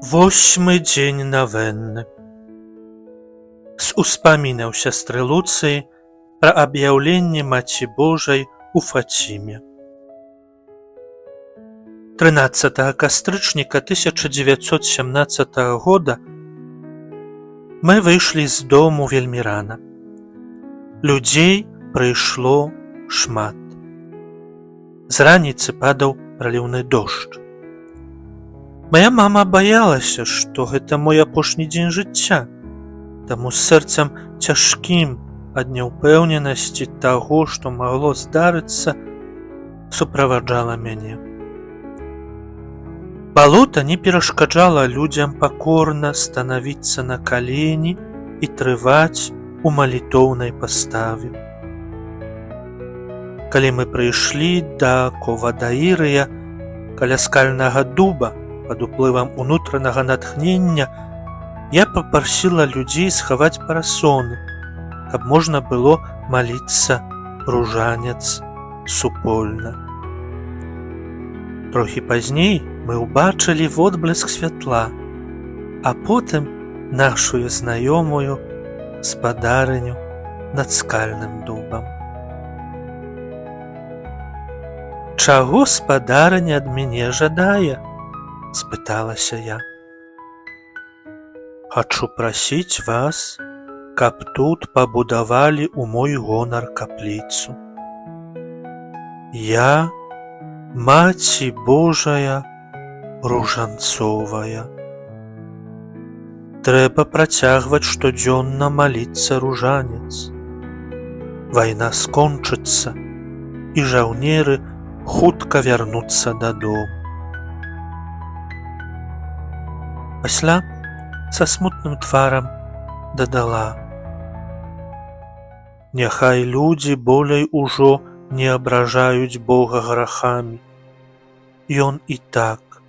8 дзень навенны. З успамінаў сястры Луцыі пра аб'яўленне Маці Божай у Фаціме. 13 кастрычніка 1917 года мы выйшлі з дому вельмі рана. Людзей прыйшло шмат. З раніцы падаў праліўны дождж. Мая мама баялася, што гэта мой апошні дзень жыцця, таму з сэрцам цяжкім ад няўпэўненасці таго, што магло здарыцца, суправаджала мяне. Балота не перашкаджала людзям пакорна станавіцца на калені і трываць у малітоўнай паставе. Калі мы прыйшлі да Ковадаірыя, каля скальнага дуба, пад уплывам унутранага натхнення, я папрасіла людзей схаваць парасоны, каб можна было маліцца ружанец супольна. Трохі пазней мы ўбачылі водблеск святла, а потым нашую знаёмую спадарыню над скальным дубам. «Чаго спадарыня ад мяне жадае?» – спыталася я. «Хачу прасіць вас, каб тут пабудавалі ў мой гонар капліцу. Я Маці Божая ружанцовая. Трэба працягваць штодзённа маліцца ружанец. Вайна скончыцца, і жаўнеры хутка вярнуцца дадому». Пасля са смутным тварам дадала: «Няхай людзі болей ужо не абражаюць Бога грахамі. Ён і так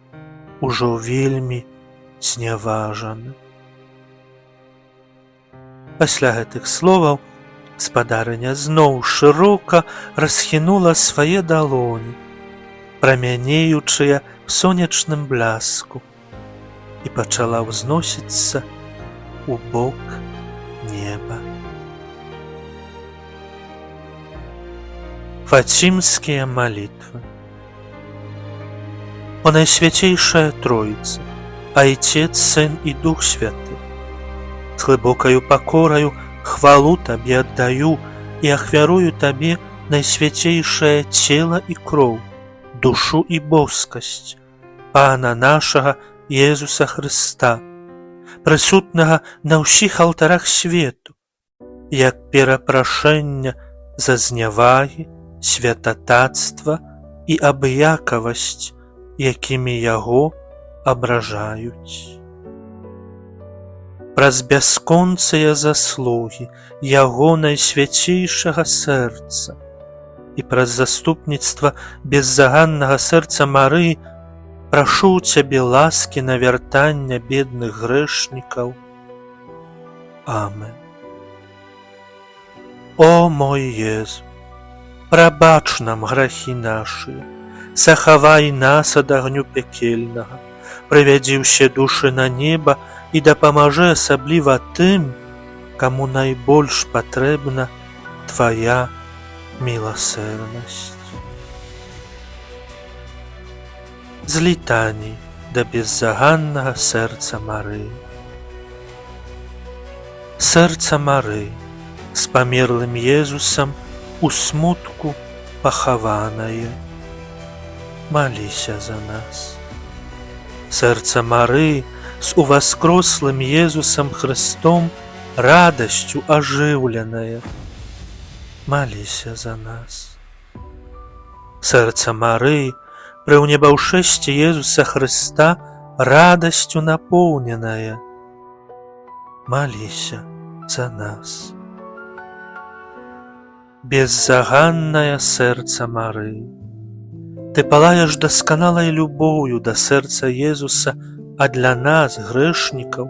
ужо вельмі зняважаны». Пасля гэтых словаў спадарыня зноў шырока расхінула свае далоні, прамянеючыя ў сонечным бляску, і пачала ўзносіцца у бок неба. Фацімскія малітвы. О Найсвяцейшая Троіца, Айцец, Сын і Дух Святы, з глыбокаю пакораю хвалу Табе аддаю і ахвярую Табе найсвяцейшае цела і кроў, душу і боскасць Пана нашага Езуса Хрыста, прысутнага на ўсіх алтарах свету, як перапрашэння за знявагі, святатацтва і абыякавасць, якімі яго абражаюць. Праз бясконцыя заслугі яго найсвяцейшага сэрца і праз заступніцтва беззаганнага сэрца Марыі прашу ў Цябе ласкі на вяртання бедных грэшнікаў. Амен. О мой Езу, прабач нам грахі нашыя, захавай нас ад агню пякельнага, прывядзі ўсе душы на неба і дапамажы асабліва тым, каму найбольш патрэбна Твая міласэрнасць. З літаній да беззаганнага сэрца Марыі. Сэрца Марыі, з памерлым Езусам у смутку пахаванае, маліся за нас. Сэрца Марыі, з уваскрослым Езусам Хрыстом радасцю ажыўленае, маліся за нас. Сэрца Марыі, пры ўнебаўшэсці Езуса Хрыста радасцю напоўненае, маліся за нас. Беззаганнае сэрца Марыі, Ты палаеш дасканалай любоўю да сэрца Езуса, а для нас, грэшнікаў,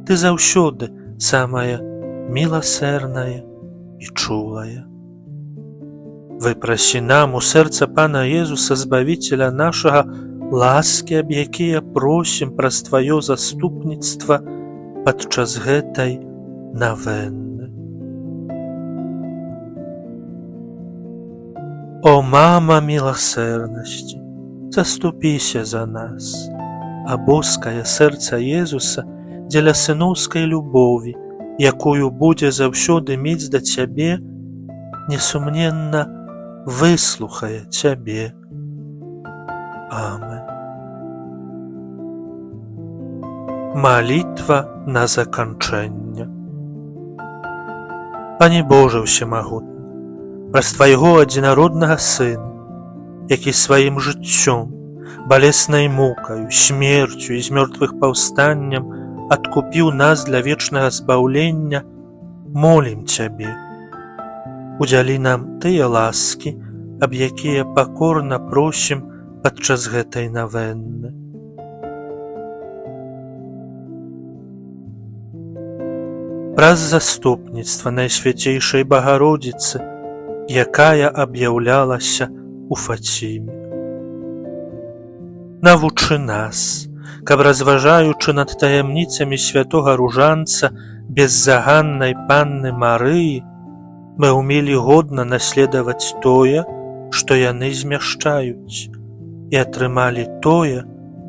Ты заўсёды самае міласэрнае і чулае. Выпрасі нам у сэрца Пана Езуса, Збавіцеля нашага, ласкі, аб якія просім праз Тваё заступніцтва падчас гэтай навенны. О, мама міласэрнасці, заступіся за нас, а боскае сэрца Езуса дзеля сыноўскай любові, якую будзе заўсёды мець да Цябе, несумненна выслухае Цябе. Амен. Малітва на заканчэнне. Пане Божа ўсемагутны, праз Твайго адзінароднага Сына, які сваім жыццём, балеснай мукаю, смерцю і з мёртвых паўстаннем адкупіў нас для вечнага збаўлення, молім Цябе, удзялі нам тыя ласкі, аб якія пакорна просім падчас гэтай навенны. Праз заступніцтва Найсвяцейшай Багародзіцы, якая аб'яўлялася у Фаціме. Навучы нас, каб, разважаючы над таямніцамі святога ружанца беззаганнай Панны Марыі, мы ўмелі годна наследаваць тое, што яны змяшчаюць, і атрымалі тое,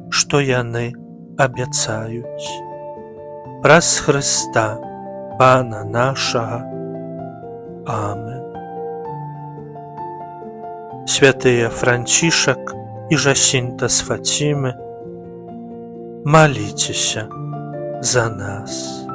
што яны абяцаюць. Праз Хрыста, Пана нашага. Амен. Святыя Францішак і Жасінта з Фацімы, маліцеся за нас.